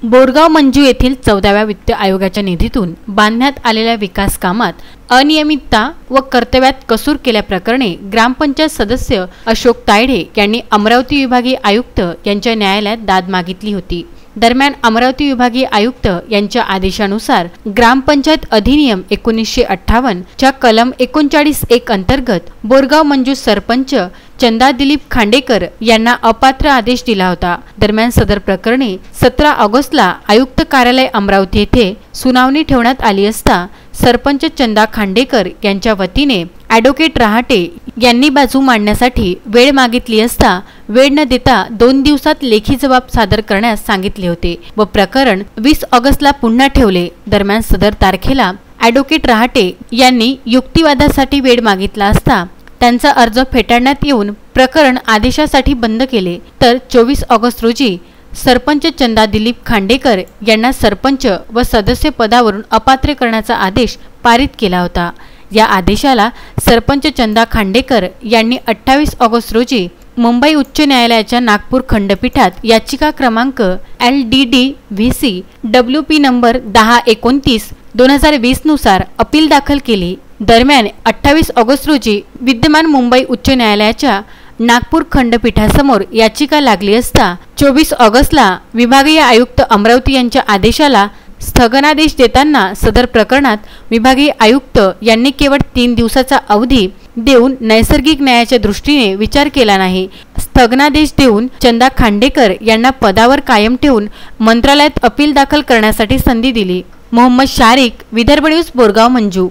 बोरगाव मंजू येथील 14व्या वित्त आयोगाच्या निधीतून बांधण्यात आलेल्या विकास कामात अनियमितता व कर्तव्यात कसूर केल्याप्रकरणी ग्रामपंचायत सदस्य अशोक तायडे यांनी अमरावती विभागीय आयुक्त यांच्या न्यायालयात दाद मागितली होती। दरम्यान अमरावती विभागीय आयुक्त यांच्या आदेशानुसार ग्रामपंचायत अधिनियम 1958 च्या कलम 39(1) अंतर्गत बोरगाव मंजू सरपंच चंदा दिलीप खांडेकर यांना अपात्र आदेश दिला होता। दरम्यान सदर प्रकरणी 17 ऑगस्टला आयुक्त कार्यालय अमरावती येथे सुनावणी ठेवण्यात आली असता सरपंच चंदा खांडेकर यांच्या वतीने ॲडव्होकेट रहाटे यांनी बाजू मांडण्यासाठी वेळ मागितली असता वेळ न देता 2 दिवसात लेखी जबाब सादर करण्यास सांगितले होते व प्रकरण 20 ऑगस्टला पुन्हा ठेवले। दरम्यान सदर तारखेला ॲडव्होकेट रहाटे यांनी युक्तिवादासाठी वेळ मागितला असता त्यांचा अर्ज फेटाळण्यात येऊन प्रकरण आदेशासाठी बंद केले। तर 24 ऑगस्ट रोजी सरपंच चंदा दिलीप खांडेकर यांना सरपंच व सदस्य पदावरून अपात्र करण्याचा आदेश पारित केला होता। या आदेशाला सरपंच चंदा खांडेकर यांनी 28 ऑगस्ट रोजी मुंबई उच्च न्यायालयाच्या नागपूर खंडपीठात याचिका क्रमांक LDD-VC WP नंबर 1029/2020 नुसार अपील दाखल केली। दरम्यान 28 ऑगस्ट रोजी विद्यमान मुंबई उच्च न्यायालयाच्या नागपूर खंडपीठासमोर याचिका लागली असता 24 ऑगस्टला विभागीय आयुक्त अमरावती यांच्या आदेशाला स्थगनादेश देताना सदर प्रकरणात विभागीय आयुक्त यांनी केवळ 3 दिवसाचा अवधी देऊन नैसर्गिक न्यायाच्या दृष्टीने विचार केला नाही। स्थगनादेश देऊन चंदा खांडेकर यांना पदावर कायम ठेवून मंत्रालयात अपील दाखल करण्यासाठी संधी दिली। मोहम्मद शारिक, विदर्भ न्यूज, बोरगाव मंजू।